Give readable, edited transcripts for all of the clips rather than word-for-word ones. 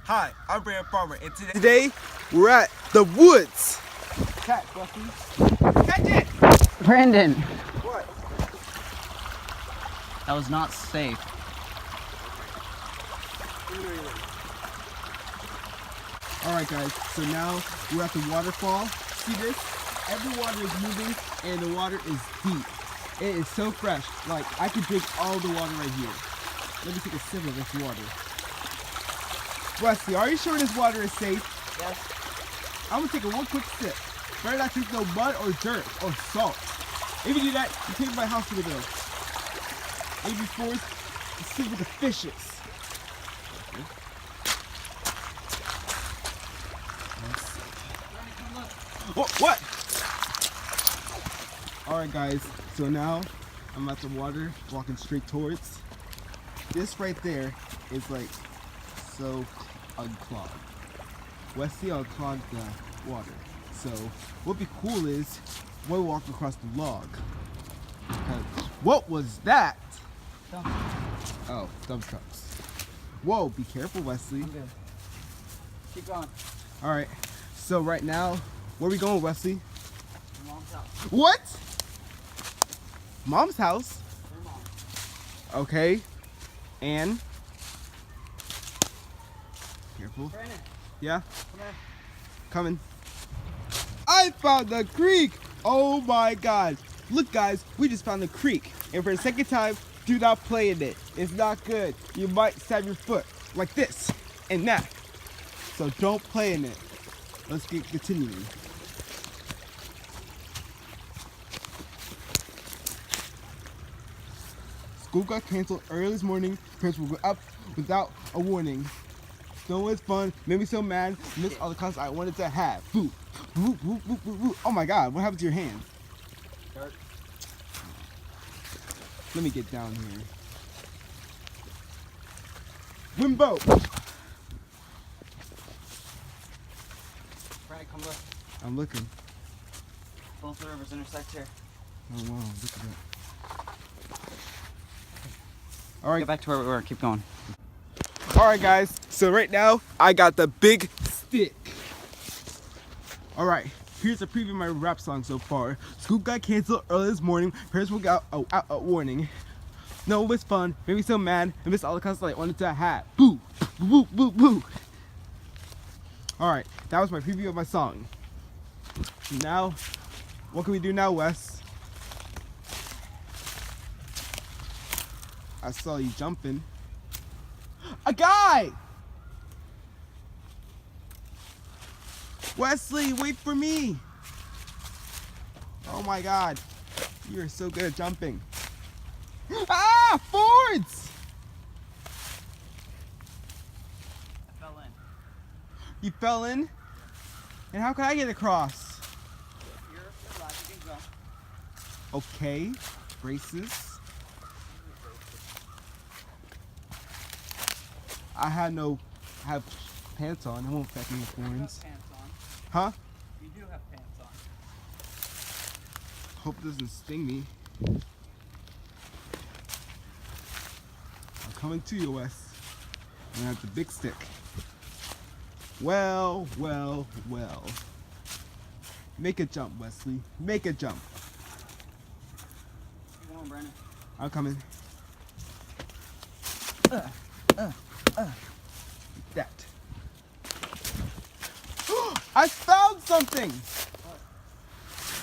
Hi, I'm Brandon Farmer, and today we're at the woods. Catch, Buffy. Catch it! Brandon! What? That was not safe. Alright guys, so now we're at the waterfall. See this? Every water is moving and the water is deep. It is so fresh. Like, I could drink all the water right here. Let me take a sip of this water. Wesley, are you sure this water is safe? Yes. I'm gonna take a one quick sip. Better not take no mud or dirt or salt. If you do that, you take my house to the bill. Maybe forced to sleep with the fishes. What? Alright guys, so now I'm at the water, walking straight towards. This right there is like so unclogged. Wesley unclogged the water. So what'd be cool is we'll walk across the log. What was that? Dump. Oh, dump trucks. Whoa, be careful, Wesley. I'm good. Keep going. Alright, so right now, where are we going, Wesley? Your mom's house. What? Mom's house? Your mom. Okay. And? Careful. Brandon, Yeah? come here. Coming. I found the creek! Oh my god. Look guys, we just found the creek. And for the second time, do not play in it. It's not good. You might stab your foot. Like this. And that. So don't play in it. Let's get continuing. School got canceled early this morning. Parents will go up without a warning. Snow was fun, made me so mad, missed all the classes I wanted to have. Boo, boo, boo, boo, boo, boo. Oh my god, what happened to your hand? Dirt. Let me get down here. Wimbo! Brandon, come look. I'm looking. Both the rivers intersect here. Oh wow, look at that. Alright. Get back to where we were. Keep going. Alright guys, so right now I got the big stick. Alright, here's a preview of my rap song so far. School got canceled early this morning. Parents will get out a warning. No, it was fun. Made me so mad. I missed all the classes I wanted to have. Boo, boo, boo, boo. Alright, that was my preview of my song. Now, what can we do now, Wes? I saw you jumping. A guy! Wesley, wait for me! Oh my god. You are so good at jumping. Ah! Fords! I fell in. You fell in? And how can I get across? You're alive. You can go. Okay. Braces. I have pants on. It won't affect me with You have thorns. pants on. Huh? You do have pants on. Hope it doesn't sting me. I'm coming to you, Wes. I'm gonna have the big stick. Well, well, well. Make a jump, Wesley. Make a jump. Keep going, Brandon. I'm coming. That. I found something!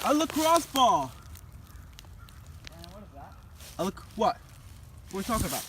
A lacrosse ball. Brandon, what is that? A what? What are we talking about?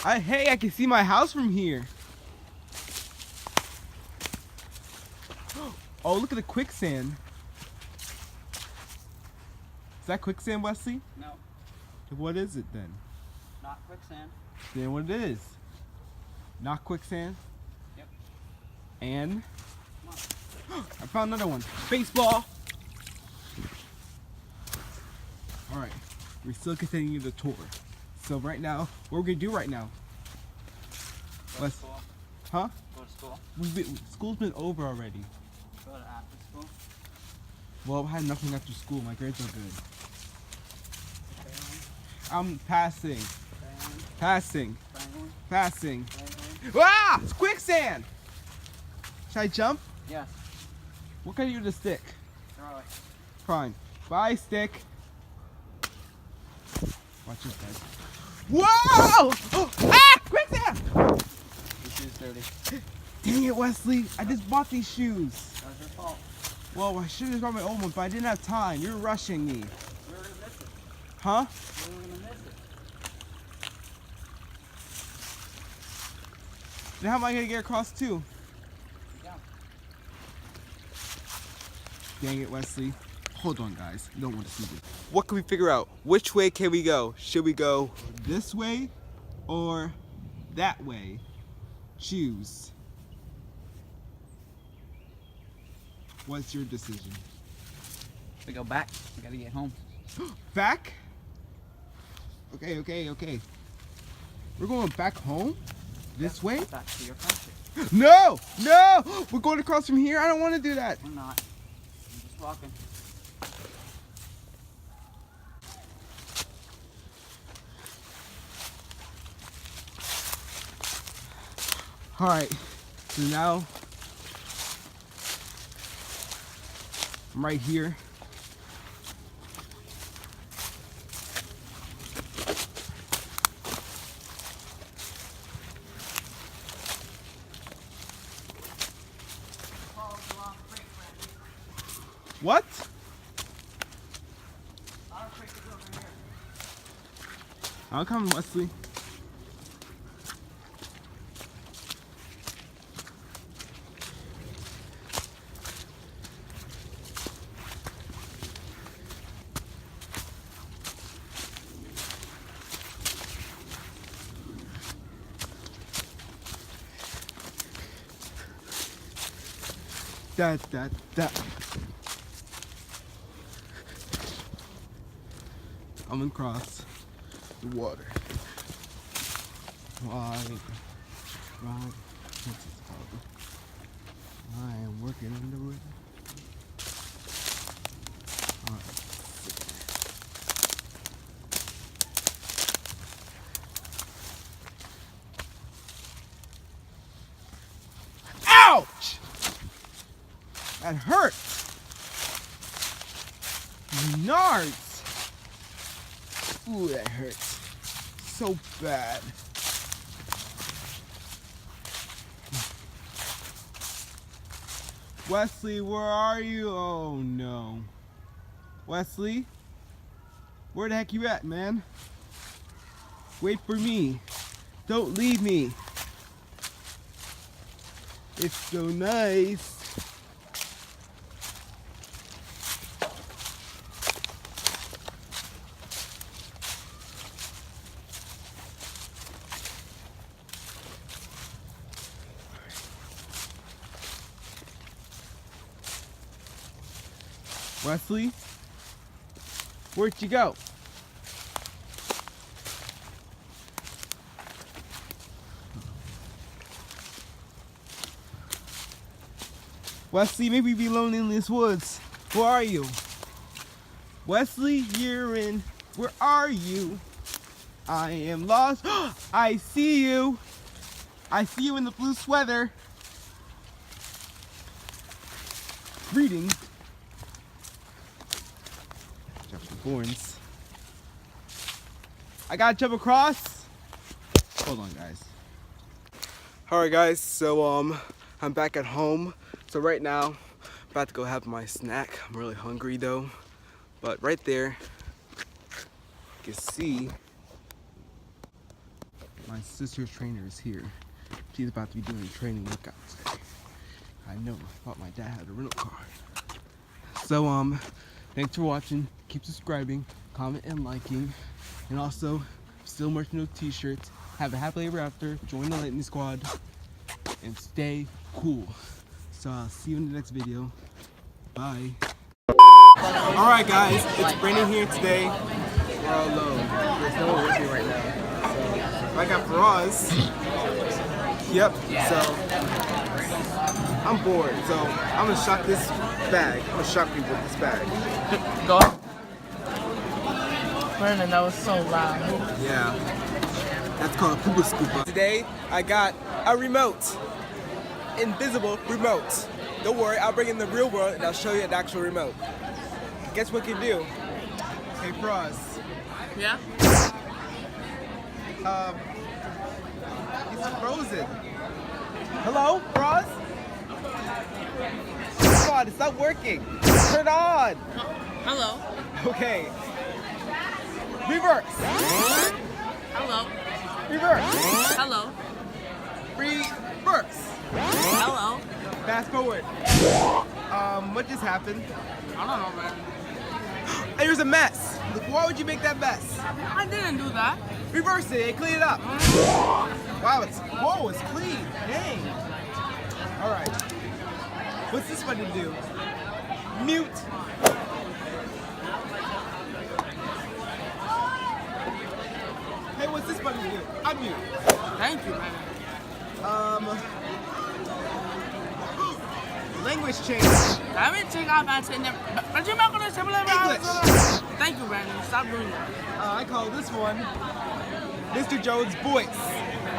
Hey, I can see my house from here. Oh, look at the quicksand. Is that quicksand, Wesley? No, What is it then? not quicksand. Then what it is? Not quicksand. Yep. And Come on. I found another one. Baseball. All right, we're still continuing the tour. So right now, what we're gonna do right now? Go to school. Huh? Go to school. School's been over already. Go to after school. Well, I had nothing after school. My grades are good. Failing. I'm passing. Failing. Passing. Failing. Passing. Failing. Ah! It's quicksand! Should I jump? Yes. What can I do with the stick? Throw it. Fine. Bye, stick. Watch this, guys. Whoa! Oh, ah! Quicksand! Your shoe's dirty. Dang it, Wesley. I just bought these shoes. That was your fault. Well, I should have brought my own ones, but I didn't have time. You're rushing me. We were gonna miss it. Huh? We were gonna miss it. Then how am I going to get across too? Yeah. Dang it, Wesley. Hold on, guys. You don't want to see this. What can we figure out? Which way can we go? Should we go this way or that way? Choose. What's your decision? We go back. We gotta get home. Back? Okay. We're going back home? This way? Back to your country. No! We're going across from here? I don't want to do that. We're not. I'm just walking. Alright, so now I'm right here. What? I'll come, Wesley. That. I'm gonna cross the water. What's it called? I am working in the river. Ouch! That hurts. Nards. Ooh, that hurts. So bad. Wesley, where are you? Oh no. Wesley? Where the heck you at, man? Wait for me. Don't leave me. It's so nice. Wesley, where'd you go? Wesley, maybe be lonely in these woods. Where are you? Wesley, you're in. Where are you? I am lost. I see you. I see you in the blue sweater. Reading. Horns. I gotta jump across. Hold on, guys. Alright guys, so I'm back at home. So right now I'm about to go have my snack. I'm really hungry though. But right there you can see my sister's trainer is here. She's about to be doing a training workout today. I know, I thought my dad had a rental car. So thanks for watching. Keep subscribing, comment and liking, and also still merching those t-shirts. have a happily ever after, join the Lightning Squad, and stay cool. So I'll see you in the next video. Bye. Alright guys, it's Brandon here today. We're all alone. There's no one with me right now. So I got Faraz. Yep, so I'm bored. So I'm gonna shock this bag. I'm gonna shock people with this bag. Go ahead. Brandon, that was so loud. Yeah. That's called a poopa scoopa. Today I got a remote. Invisible remote. Don't worry, I'll bring in the real world and I'll show you an actual remote. Guess what you can do? Hey Faraz. Yeah? He's frozen. Hello, Faraz? Come on, it's not working. Turn on. Hello. Okay. Reverse. Hello. Reverse. Hello. Reverse. Hello. Fast forward. What just happened? I don't know, man. There's a mess. Why would you make that mess? I didn't do that. Reverse it and clean it up. Wow, it's clean. Dang. All right. What's this one to do? Mute. Hey, what's this button do? Unmute. Thank you, man. Language change. Thank you, Brandon. Stop doing that. I call this one Mr. Jones' voice.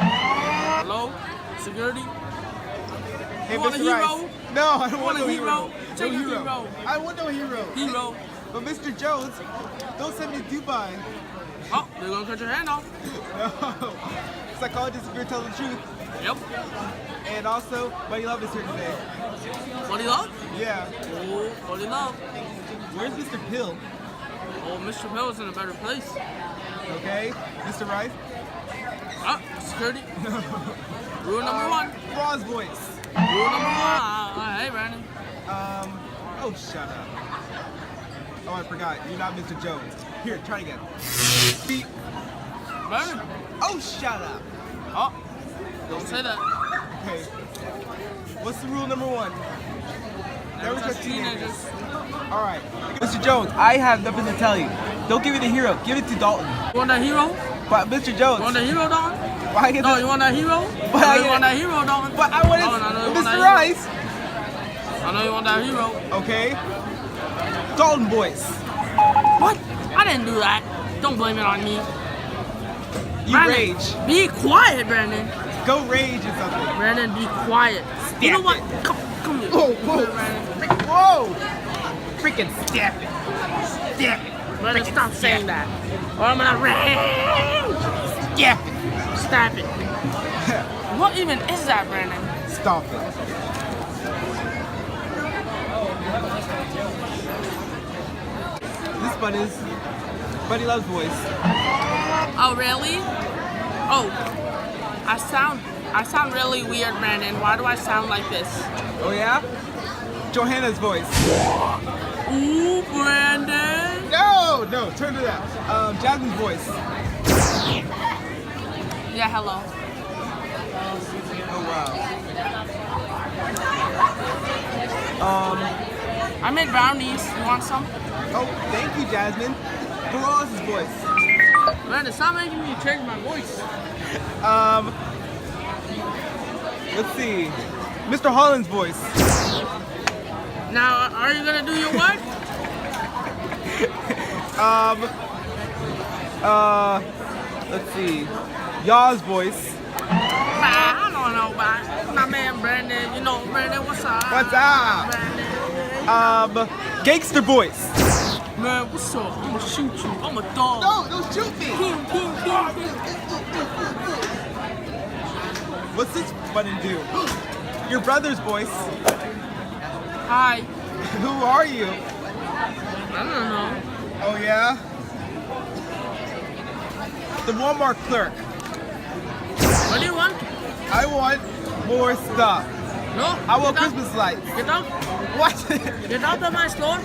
Hello? Security? Hey, You want Mr. a hero? Rice. No, I don't want a no hero? hero. Take No a hero. hero. I want no hero. Hero. But Mr. Jones, don't send me to Dubai. Oh, they're gonna cut your hand off. No. Psychologist, if you're telling the truth. Yep. And also, Buddy Love is here today. Buddy Love? Yeah. Oh, Buddy Love. Where's Mr. Pill? Oh, Mr. Pell's in a better place. Okay. Mr. Rice? Ah, security. Rule number one. Raw's voice. Rule number one. Hey, Brandon. Oh, shut up. Oh, I forgot. You're not Mr. Jones. Here, try again. Beep. Brandon. Oh, shut up. Oh, don't say that. Okay. What's the rule number one? Never touch teenagers. All right. Mr. Jones, I have nothing to tell you. Don't give it to Hero. Give it to Dalton. You want that hero? But Mr. Jones. You want that hero, Dalton? Why get No, you want that hero? But I know you want that hero, Dalton. But I wanted Mr. Rice. I know you want that hero. Okay. Dalton voice. What? I didn't do that. Don't blame it on me. You Brandon, rage. Be quiet, Brandon. Go rage or something. Brandon, be quiet. Stamp You know what? it. Come here. Whoa, Come whoa. here, Brandon. Whoa. Freaking stamp it. Stamp it. Brandon, stop saying that. Or I'm gonna rage. Stamp it. Stop it. What even is that, Brandon? Stop it. This one is Buddy Love's voice. Oh, really? Oh, I sound really weird, Brandon. Why do I sound like this? Oh yeah? Johanna's voice. Ooh, Brandon. No, turn to that. Jasmine's voice. Yeah, hello. Oh wow. I made brownies. You want some? Oh, thank you, Jasmine. Faraz's voice. Brandon, stop making me change my voice. Let's see. Mr. Holland's voice. Now, are you gonna do your work? Let's see. Y'all's voice. I don't know about my man Brandon. You know, Brandon, what's up? What's up? Brandon. Gangster voice. Man, what's up? I'm gonna shoot you. I'm a dog. No, don't shoot me. Ping, ping, ping, ping. What's this button do? Your brother's voice. Hi. Who are you? I don't know. Oh yeah? The Walmart clerk. What do you want? I want more stuff. No. I want get out. Christmas lights. Get out. What? Get out of my store.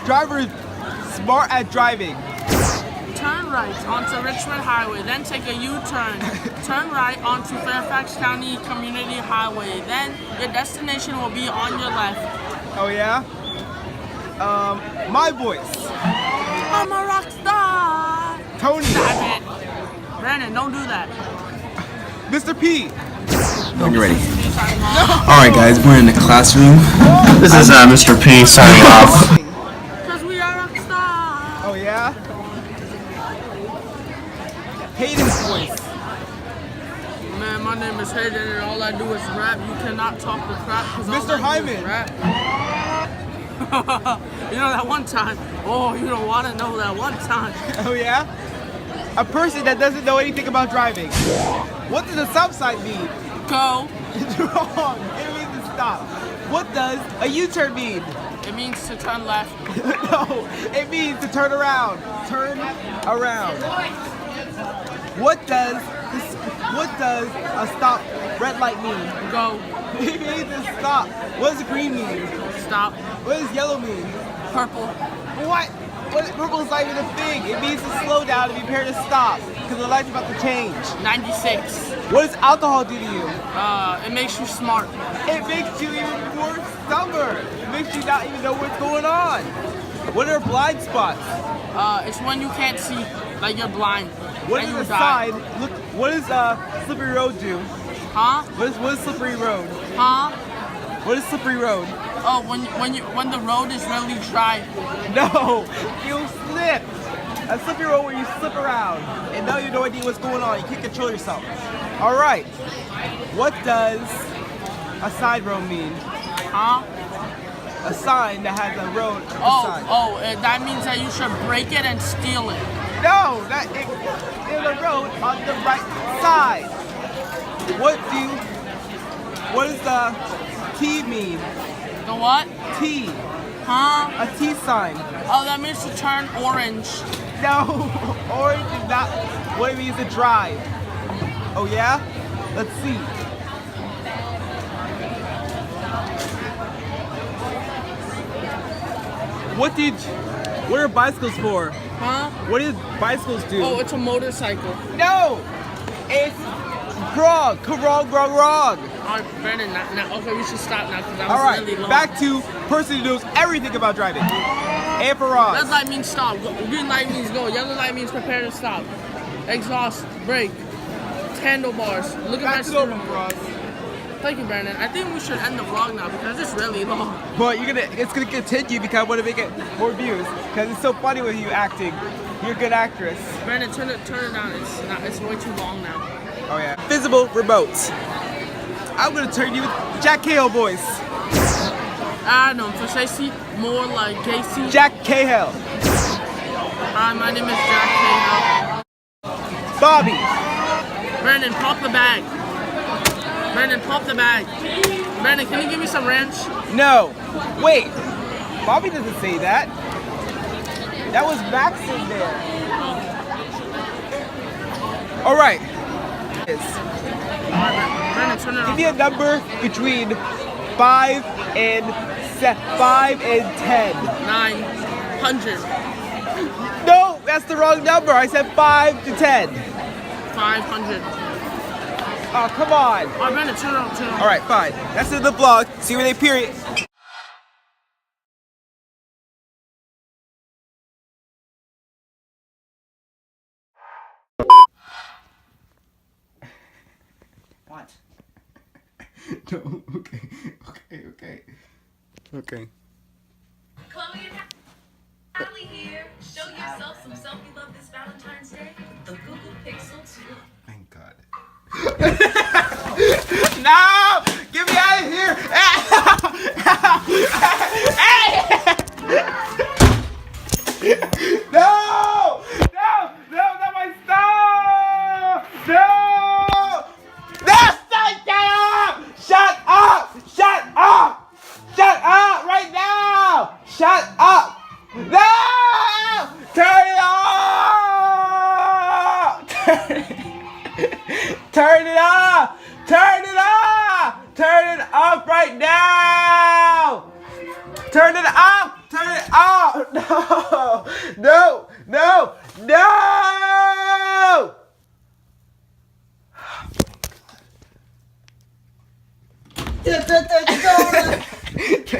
Driver is smart at driving. turn right onto Richmond Highway, then take a U-turn. Turn right onto Fairfax County Community Highway, then your destination will be on your left. Oh yeah? My voice. I'm a rock star. Tony. Stop it. Brandon, don't do that. Mr. P. When you're ready. Alright guys, we're in the classroom. This is Mr. P signing off. Because we are rock stars. Oh yeah? Hayden's voice. Man, my name is Hayden and all I do is rap. You cannot talk the crap because Mr. Hyman. Rap. You know that one time? Oh, you don't want to know that one time. Oh yeah? A person that doesn't know anything about driving. What does the stop sign mean? Go. Wrong. It means to stop. What does a U-turn mean? It means to turn left. No, it means to turn around. Turn around. What does a stop red light mean? Go. It means to stop. What does green mean? Stop. What does yellow mean? Purple. What? Purple is not even a thing. It means to slow down and be prepared to stop because the light's about to change. 96. What does alcohol do to you? It makes you smart. It makes you even more stubborn. It makes you not even know what's going on. What are blind spots? It's when you can't see, like you're blind. What and is you a die. sign? Look, what does slippery road do? Huh? What is slippery road? Huh? What is slippery road? Oh, when the road is really dry. No, you'll slip. A slippery road where you slip around and now you have no idea what's going on. You can't control yourself. All right. What does a side road mean? Huh? A sign that has a road at the side. That means that you should break it and steal it. No, there's a road on the right side. What does the T mean? The what? T. Huh? A T sign. Oh, that means to turn orange. No, orange is not what it means to drive. Oh yeah? Let's see. What are bicycles for? Huh? What do bicycles do? Oh, it's a motorcycle. No! It's wrong. Wrong. Alright, Brandon, okay, we should stop now because that was Alright, really long. back to person who knows everything about driving. And Faraz. Red light means stop. Green light means go. Yellow light means prepare to stop. Exhaust, brake, handlebars. Look at my Back to the steering wheel. Faraz. Thank you, Brandon. I think we should end the vlog now because it's really long. But it's gonna continue because I want to make it more views because it's so funny with you acting. You're a good actress. Brandon, turn it down. It's way too long now. Oh yeah. Visible remotes. I'm gonna turn you with Jack Cahill voice. I know, for Stacey, more like Casey. Jack Cahill. Hi, my name is Jack Cahill. Bobby. Brandon, pop the bag. Brandon, pop the bag. Brandon, can you give me some ranch? No. Wait. Bobby doesn't say that. That was Max in there. All right. Brandon, turn it Give off. me a number between 5 and 10. 900. No, that's the wrong number. I said 5 to 10. 500. Oh, come on. Alright, Brandon, turn it off. All right, fine. That's in the vlog. See you when they period. What? No, okay. Chloe and Hallie here. Show yourself some selfie love this Valentine's Day. The Google Pixel 2. Thank God. No! Get me out of here! No! Not my stuff! No! Shut up right now! Shut up! No! Turn it off! Turn it off! Turn it off! Turn it off right now! Turn it off! Turn it off! No! No!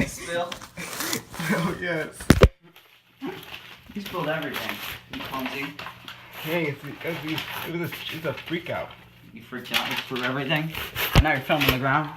Spill. Oh, yes. You spilled everything. You clumsy. Hey, it was a freak out. You freaked out. You threw everything. Now you're filming the ground.